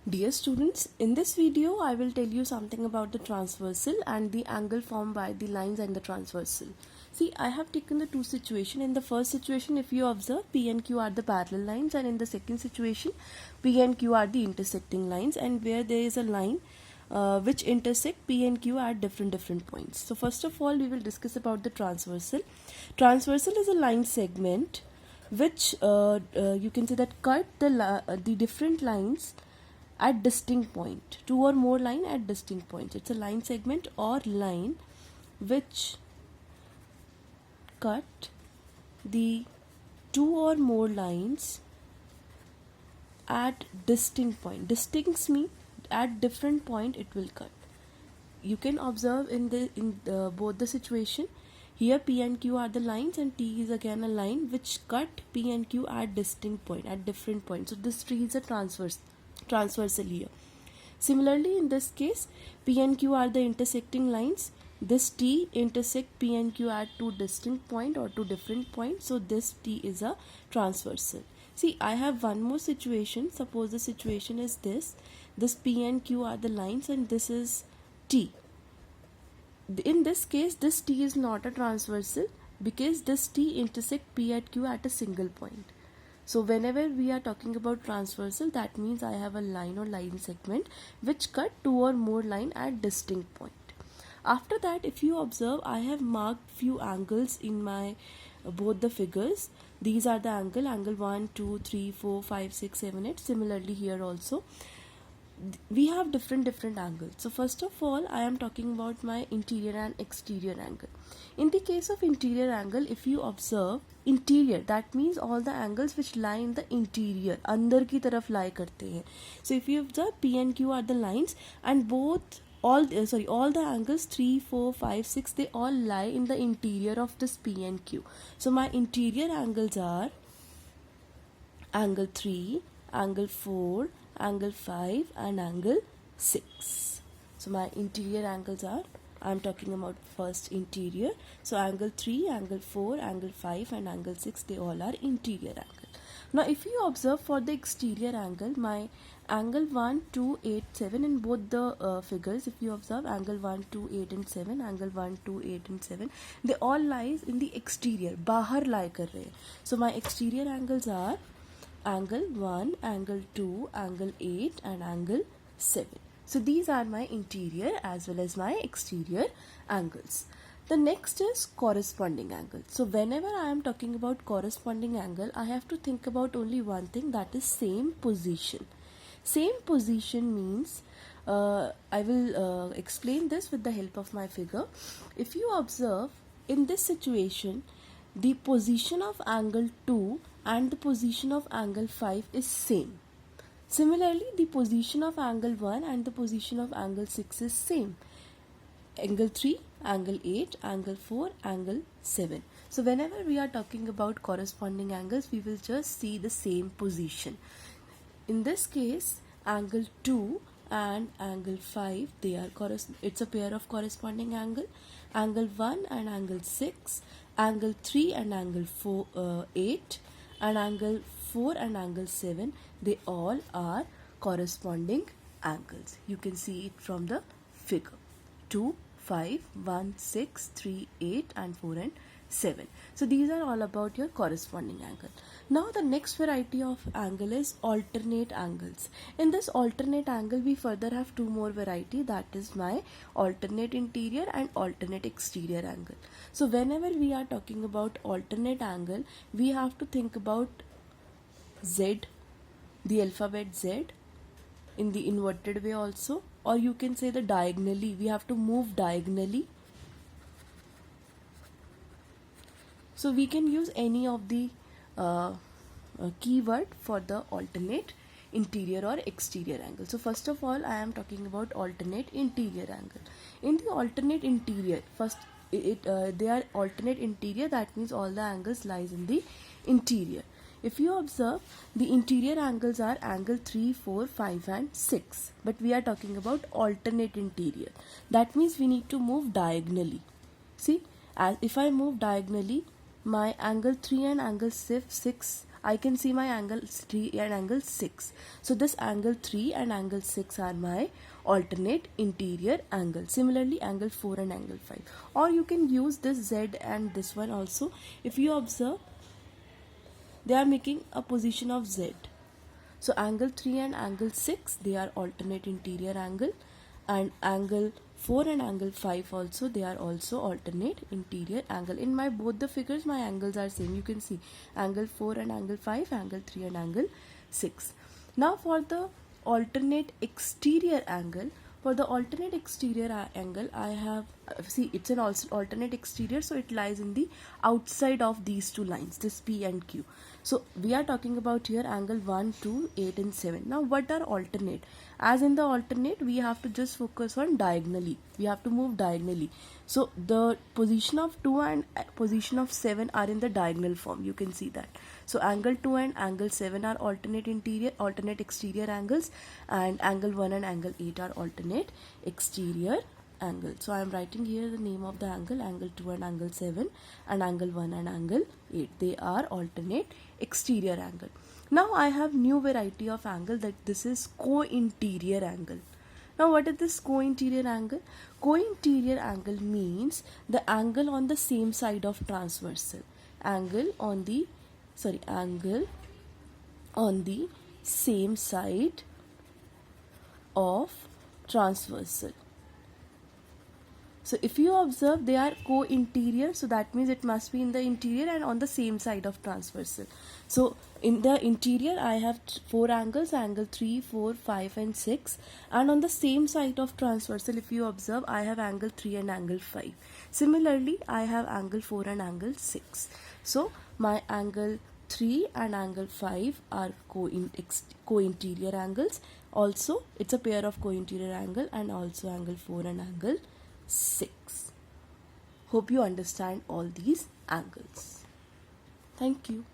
Dear students, in this video I will tell you something about the transversal and the angle formed by the lines and the transversal. See, I have taken the two situations. In the first situation, if you observe, P and Q are the parallel lines, and in the second situation, P and Q are the intersecting lines, and where there is a line which intersect P and Q at different points. So first of all, we will discuss about the transversal. Transversal is a line segment which you can say that cut the different lines at distinct point, two or more line at distinct points. It's a line segment or line which cut the two or more lines at distinct point. Distincts mean at different point it will cut. You can observe in both the situation. Here P and Q are the lines and T is again a line which cut P and Q at distinct point, at different points. So this tree is a transversal here. Similarly, in this case, P and Q are the intersecting lines. This T intersect P and Q at two distinct point or two different points. So this T is a transversal. See, I have one more situation. Suppose the situation is this. This P and Q are the lines and this is T. In this case, this T is not a transversal because this T intersect P and Q at a single point. So whenever we are talking about transversal, that means I have a line or line segment which cut two or more line at distinct point. After that, if you observe, I have marked few angles in my both the figures. These are the angle 1, 2, 3, 4, 5, 6, 7, 8. Similarly here also we have different angles. So first of all, I am talking about my interior and exterior angle. In the case of interior angle, if you observe interior, that means all the angles which lie in the interior, अंदर की तरफ lie करते हैं. So if you observe, P and Q are the lines and all the angles 3, 4, 5, 6, they all lie in the interior of this P and Q. So my interior angles are angle 3, angle 4, angle 5 and angle 6. So my interior angles are, I am talking about first interior. So angle 3, angle 4, angle 5 and angle 6, they all are interior angle. Now if you observe for the exterior angle, my angle 1, 2, 8, 7 in both the figures, if you observe angle 1, 2, 8 and 7, angle 1, 2, 8 and 7, they all lies in the exterior, बाहर lie कर रहे हैं. So my exterior angles are angle 1, angle 2, angle 8 and angle 7. So these are my interior as well as my exterior angles. The next is corresponding angle. So whenever I am talking about corresponding angle, I have to think about only one thing, that is same position. Same position means I will explain this with the help of my figure. If you observe in this situation, the position of angle 2 and the position of angle 5 is same. Similarly, the position of angle 1 and the position of angle 6 is same. Angle 3, angle 8, angle 4, angle 7. So whenever we are talking about corresponding angles, we will just see the same position. In this case, angle 2 and angle 5, they are it's a pair of corresponding angle. Angle 1 and angle 6, angle 3 and angle 8 and angle 4 and angle 7, they all are corresponding angles. You can see it from the figure. 2, 5, 1, 6, 3, 8 and 4 and 7. So these are all about your corresponding angle. Now the next variety of angle is alternate angles. In this alternate angle, we further have two more variety, that is my alternate interior and alternate exterior angle. So whenever we are talking about alternate angle, we have to think about Z, the alphabet Z in the inverted way also, or you can say the diagonally, we have to move diagonally. So we can use any of the keyword for the alternate interior or exterior angle. So first of all, I am talking about alternate interior angle. In the alternate interior, first they are alternate interior, that means all the angles lies in the interior. If you observe, the interior angles are angle 3, 4, 5 and 6, but we are talking about alternate interior. That means we need to move diagonally. See, as if I move diagonally, my angle 3 and angle 6 I can see my angle 3 and angle 6. So this angle 3 and angle 6 are my alternate interior angle. Similarly, angle 4 and angle 5. Or you can use this Z and this one also. If you observe, they are making a position of Z. So angle 3 and angle 6, they are alternate interior angle, and angle 4 and angle 5 also, they are also alternate interior angle. In my both the figures, my angles are same. You can see angle 4 and angle 5, angle 3 and angle 6. Now for the alternate exterior angle, for the alternate exterior angle, I have, see, it's an alternate exterior, so it lies in the outside of these two lines, this P and Q. So we are talking about here angle 1, 2, 8 and 7. Now what are alternate? As in the alternate, we have to just focus on diagonally. We have to move diagonally. So the position of 2 and position of 7 are in the diagonal form. You can see that. So angle 2 and angle 7 are alternate exterior angles, and angle 1 and angle 8 are alternate exterior angle. So I am writing here the name of the angle 2 and angle 7, and angle 1 and angle 8. They are alternate exterior angle. Now I have new variety of angle, that this is co-interior angle. Now what is this co-interior angle? Co-interior angle means the angle on the same side of transversal. Angle on the same side of transversal. So if you observe, they are co-interior, so that means it must be in the interior and on the same side of transversal. So in the interior, I have 4 angles, angle 3, 4, 5 and 6, and on the same side of transversal, if you observe, I have angle 3 and angle 5. Similarly, I have angle 4 and angle 6. So my angle 3 and angle 5 are co-interior angles. Also, it's a pair of co-interior angle, and also angle 4 and angle 6. Hope you understand all these angles. Thank you.